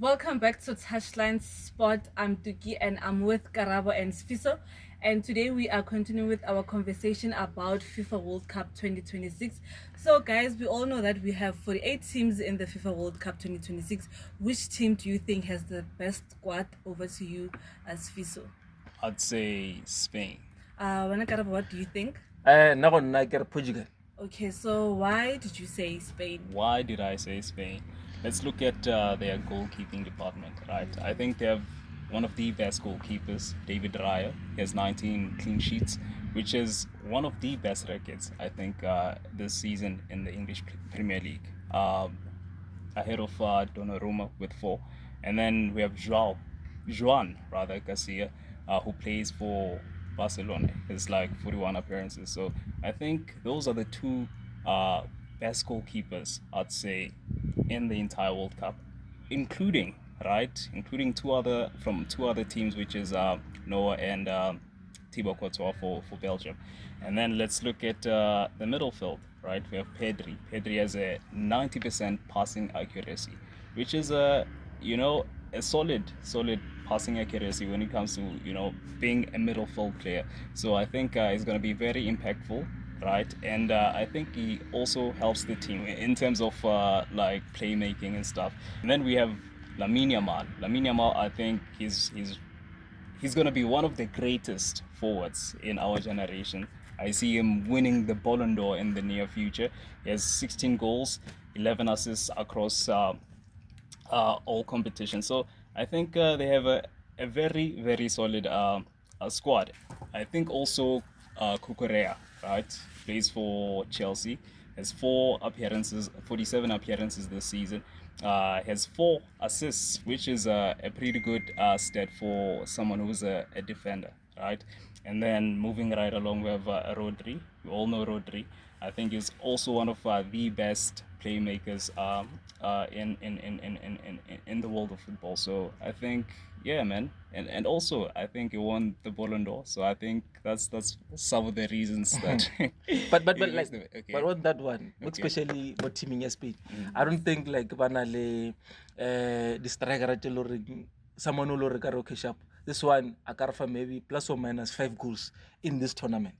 Welcome back to Touchline Spot. I'm Duki and I'm with Karabo and Sfiso. And today we are continuing with our conversation about FIFA World Cup 2026. So, guys, we all know that we have 48 teams in the FIFA World Cup 2026. Which team do you think has the best squad? Over to you, as Sfiso. I'd say Spain. Karabo, what do you think? Nako ke re Portugal. Okay, so why did you say Spain? Why did I say Spain? Let's look at their goalkeeping department, right? I think they have one of the best goalkeepers, David Raya. He has 19 clean sheets, which is one of the best records, I think, this season in the English Premier League. Ahead of Donnarumma with 4. And then we have Juan Garcia, who plays for Barcelona. It's like 41 appearances. So I think those are the two best goalkeepers, I'd say, in the entire World Cup, including two other teams, which is Noah and Thibaut Courtois for Belgium. And then let's look at the middle field, right? We have Pedri. Pedri has a 90% passing accuracy, which is a solid passing accuracy when it comes to being a middle field player. So I think he's going to be very impactful, right? And I think he also helps the team in terms of like playmaking and stuff. And then we have Lamine Yamal. Lamine Yamal, I think he's going to be one of the greatest forwards in our generation. I see him winning the Ballon d'Or in the near future. He has 16 goals, 11 assists across all competitions. So I think they have a very, very solid squad. I think also Cucurella, right, plays for Chelsea, has 47 appearances this season. Has 4 assists, which is a pretty good stat for someone who's a defender, right? And then moving right along, we have Rodri. We all know Rodri. I think he's also one of the best playmakers in the world of football. So I think, yeah, man, and also I think he won the Ballon d'Or. So I think that's some of the reasons that. But he like, was okay. but on that one, Okay. especially what teaming in Spain, I don't think like banale the striker at someone who okay sharp. This one Akarfa maybe plus or minus 5 goals in this tournament.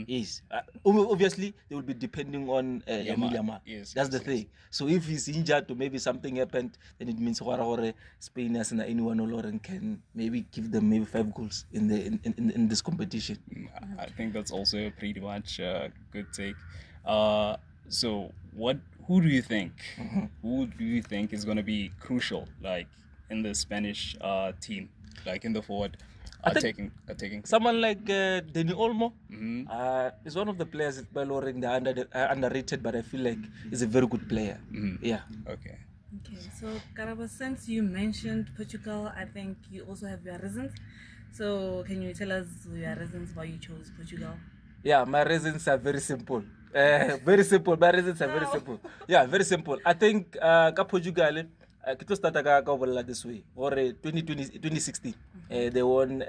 Yes, obviously they will be depending on Lamine Yamal. Yes, That's yes, the yes. thing. So if he's injured or maybe something happened, then it means Spain as anyone or can maybe give them maybe 5 goals in the in this competition. I think that's also a pretty much good take. So who do you think? Who do you think is going to be crucial, like in the Spanish team, like in the forward? I think Attacking. Someone like Dani Olmo is one of the players at Baloring, underrated, but I feel like he's a very good player. Yeah. Okay. Okay, so Karabo, since you mentioned Portugal, I think you also have your reasons. So can you tell us your reasons why you chose Portugal? Yeah, my reasons are very simple. Very simple. My reasons are very simple. Yeah, very simple. I think Portugal, kita start this way. Or 2016, they won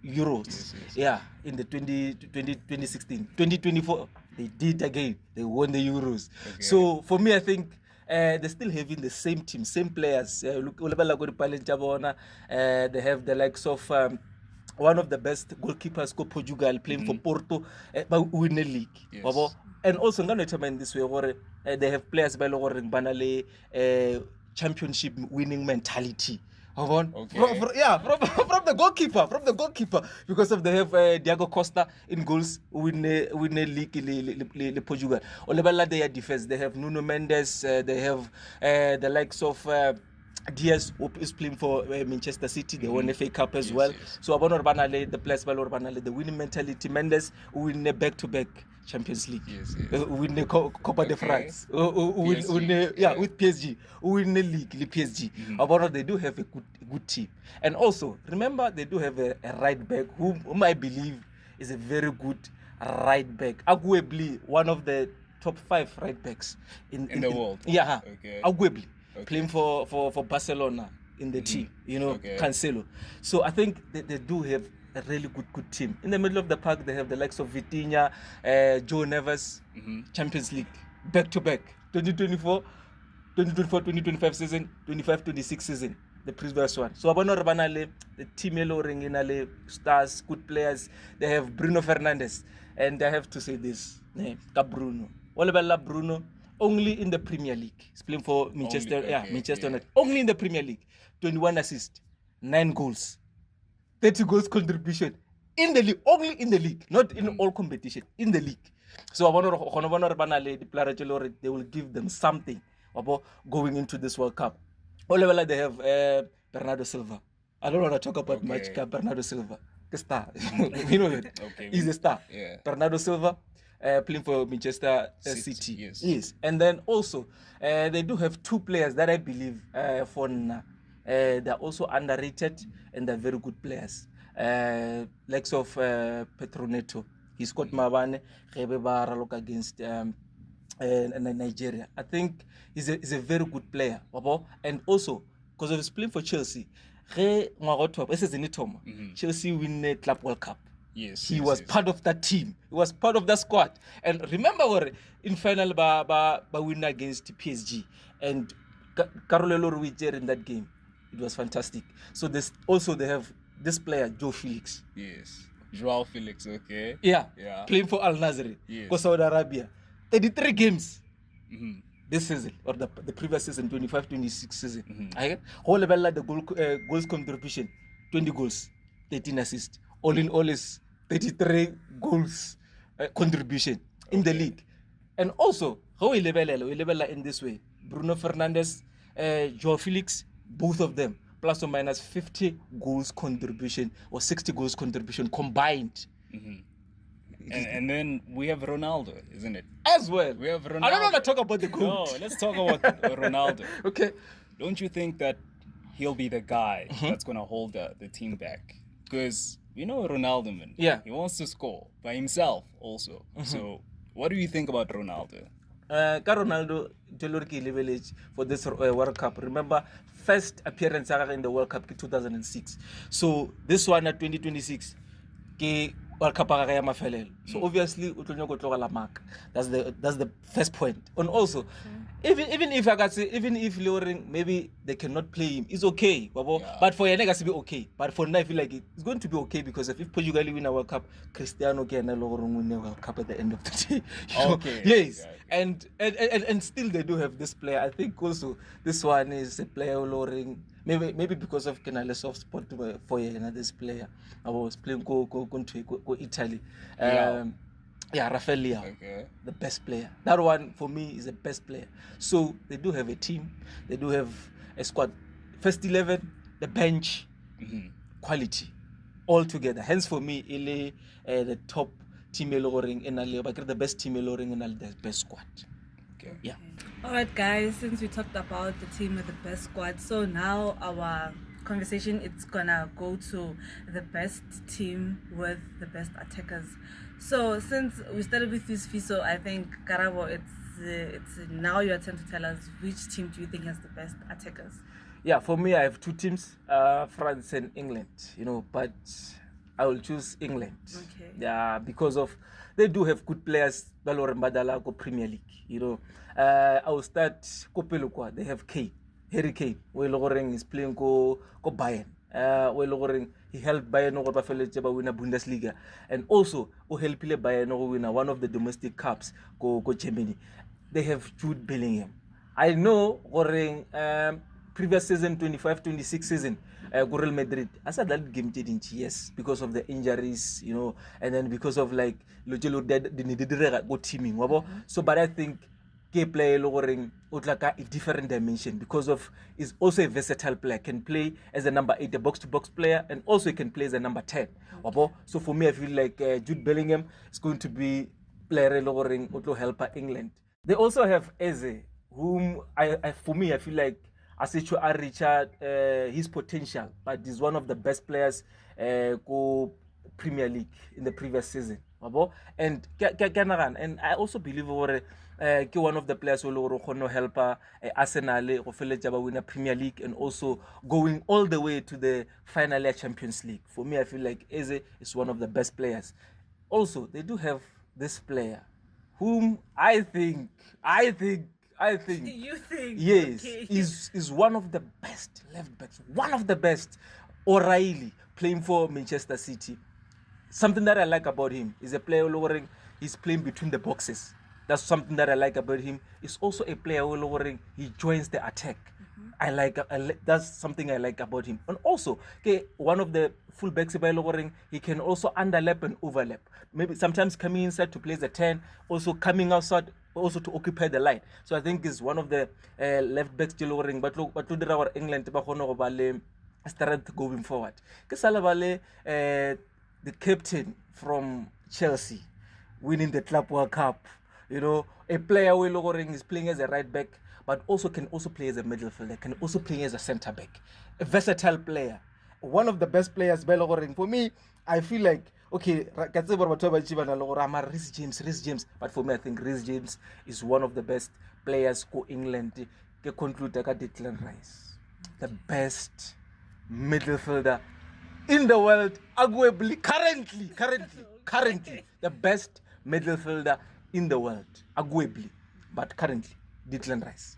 Euros. Yes, yes. Yeah, in the 2016. 2024, they did again. They won the Euros. Okay. So for me, I think they're still having the same team, same players. Look, they have the likes of one of the best goalkeepers, Portugal, playing for Porto, but win the league. Yes. And also, I'm going to determine this way, they have players by Banale championship winning mentality. Okay. From the goalkeeper, because of they have Diego Costa in goals, win the league, Portugal. Olebala, their defense, they have Nuno Mendes, they have the likes of Diaz, who is playing for Manchester City. They won the FA Cup as well. Yes. So Abonor Banale, the players by Banale, the winning mentality. Mendes win the back-to-back Champions League. Yes. Win the Copa de France. With PSG. Win the league, the PSG. Abonor, they do have a good team. And also, remember, they do have a right back whom I believe is a very good right back. Arguably one of the top 5 right backs in the world. Yeah, Okay. arguably. Okay. Playing for Barcelona in the team, Okay. Cancelo. So I think they do have a really good team. In the middle of the park, they have the likes of Vitinha, Joe Neves, Champions League, back-to-back, 2024, 2024-2025 season, 25-26 season, the previous one. So abona hore bana le the team e lo reng ina le stars, good players. They have Bruno Fernandes, and I have to say this, ka Bruno. All about Bruno, only in the Premier League. He's playing for Manchester, Manchester United. Only in the Premier League, 21 assists, 9 goals, 30 goals contribution in the league, only in the league, not in all competition, in the league. So I want to they will give them something about going into this World Cup. All level they have Bernardo Silva. I don't want to talk about much Bernardo Silva, the star. You know that. Okay. He's a star. Yeah. Bernardo Silva playing for Manchester City. Yes. And then also they do have 2 players that I believe for they're also underrated and they're very good players. Likes of Petroneto. He scored Mabane, Rebeba Ralok against Nigeria. I think he's a very good player. And also, because of his playing for Chelsea, Chelsea win the Club World Cup. Yes. He was part of that team. He was part of that squad. And remember, in final, ba win against PSG. And Carolelo Ruiz in that game. It was fantastic. So this also they have this player, Joe Felix. Yes. Joao Felix, okay. Yeah. Playing for Al Nassr. Yes. For Saudi Arabia. 33 games. This season, or the previous season, 25-26 season. Whole level the goals contribution, 20 goals, 13 assists. All in all is 33 goals contribution in the league. And also, how we level in this way. Bruno Fernandes, Joao Felix, both of them, plus or minus 50 goals contribution or 60 goals contribution combined. And then we have Ronaldo, isn't it? As well. We have Ronaldo. I don't want to talk about the goal. No, let's talk about Ronaldo. Okay. Don't you think that he'll be the guy that's going to hold the team back? Because, you know, Ronaldo, man. Yeah. He wants to score by himself also. So, what do you think about Ronaldo? Ronaldo, village for this World Cup. Remember, first appearance in the World Cup in 2006. So, this one at 2026. World Cup so obviously that's the first point. And also even if I can say even if Leoring maybe they cannot play him, it's okay. But for Yanega to be okay. But for now I feel like it's going to be okay because if Portugal win a World Cup, Cristiano can win a World Cup at the end of the day. Okay. Yes. And still they do have this player. I think also this one is a player Leoring. Maybe because of Canale soft spot for this player. I was playing go Italy. Rafael Leao, Okay. the best player. That one for me is the best player. So they do have a team. They do have a squad. First 11, the bench, quality, all together. Hence for me, the top team Eloring in the best team Eloring in the best squad. Okay. Yeah. Alright guys, since we talked about the team with the best squad, so now our conversation it's gonna go to the best team with the best attackers. So since we started with this Fiso, I think Karabo, it's now your turn to tell us which team do you think has the best attackers. Yeah, for me I have 2 teams, France and England, but I will choose England. Okay. Yeah, because of they do have good players. Valor Mbadala go Premier League. I will start Kopelukwa. They have Harry Kane. Weloring is playing go Bayern. Weloring he helped Bayern over Bafele win a Bundesliga, and also help Bayern win one of the domestic cups go Germany. They have Jude Bellingham. I know previous season 25-26 season. Real Madrid, I said that game didn't, yes, because of the injuries, and then because of like Lojelo did go teaming. So, but I think K play lowering Utlaka a different dimension because of is also a versatile player, can play as a number 8, a box-to-box player, and also he can play as a number 10. So for me, I feel like Jude Bellingham is going to be player lowering Utlo helper England. They also have Eze, whom for me I feel like Asecho Richard, his potential, but he's one of the best players go Premier League in the previous season. And I also believe one of the players who will help Arsenal win a Premier League and also going all the way to the final Champions League. For me, I feel like Eze is one of the best players. Also, they do have this player whom I think I think You think? yes, Okay. is one of the best left backs. One of the best. O'Reilly playing for Manchester City. Something that I like about him is a player lowering. He's playing between the boxes. That's something that I like about him. He's also a player lowering. He joins the attack. That's something I like about him. And also, okay, one of the fullbacks by lowering, he can also underlap and overlap. Maybe sometimes coming inside to play the 10, also coming outside also to occupy the line. So I think he's one of the left backs lowering. But look, our England strength going forward. The captain from Chelsea winning the Club World Cup. You know, a player who is playing as a right back, but also can also play as a midfielder, can also play as a centre back. A versatile player. One of the best players by Logoring. For me, I feel like, okay, Reece James. But for me, I think Reece James is one of the best players for England. Conclude Declan Rice. The best midfielder in the world, arguably, currently, the best midfielder in the world, arguably, but currently, Declan Rice.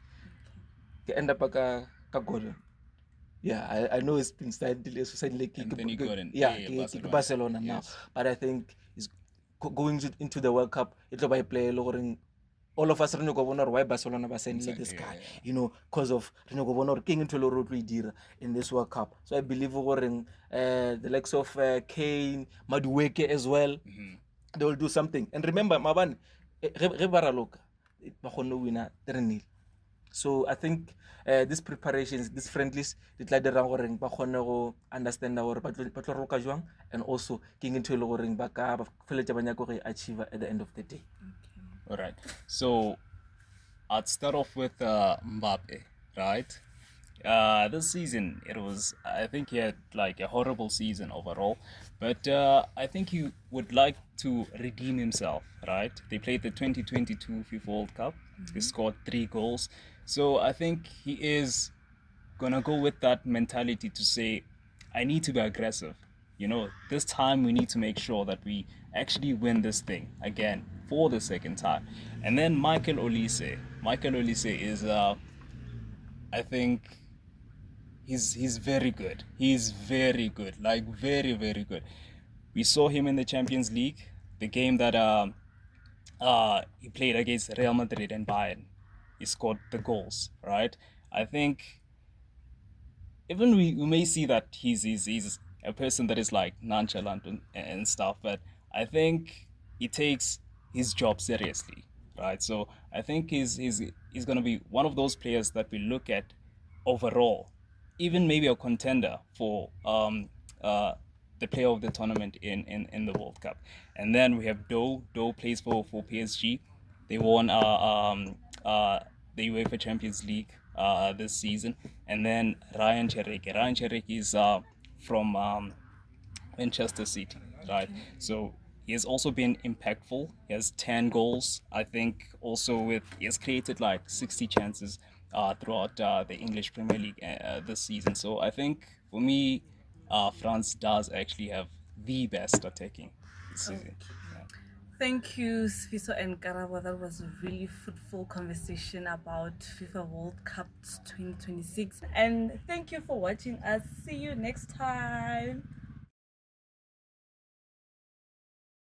They end up Gordon. Yeah, I know it's been signed like Anthony Gordon. Barcelona now, yes. but I think he's going into the World Cup. It's by play lowering. All of us why Barcelona was saying like this guy, you know, because of King into in this World Cup. So I believe the likes of Kane, Madueke as well, they will do something. And remember, Maban, Rebaraloka, winner 3-0. So I think these preparations, these friendlies, they try to understand our and also king into achieve at the end of the day. All right. So I'd start off with Mbappe, right? This season, I think he had like a horrible season overall, but I think he would like to redeem himself, right? They played the 2022 FIFA World Cup. He scored 3 goals. So I think he is gonna go with that mentality to say, I need to be aggressive. You know, this time we need to make sure that we actually win this thing again for the second time. And then Michael Olise is, I think, he's very good. He's very good, like very, very good. We saw him in the Champions League, the game that he played against Real Madrid and Bayern. He scored the goals, right? I think even we may see that he's a person that is like nonchalant and stuff, but I think he takes his job seriously, right? So I think he's going to be one of those players that we look at overall, even maybe a contender for the player of the tournament in the World Cup. And then we have Doe plays for PSG. They won the UEFA Champions League this season. And then Ryan Cheriki is from Manchester City, right? So he has also been impactful. He has 10 goals. I think also he has created like 60 chances throughout the English Premier League this season. So I think for me, France does actually have the best attacking this season. Thank you, Sfiso and Karabo. That was a really fruitful conversation about FIFA World Cup 2026. And thank you for watching us. See you next time.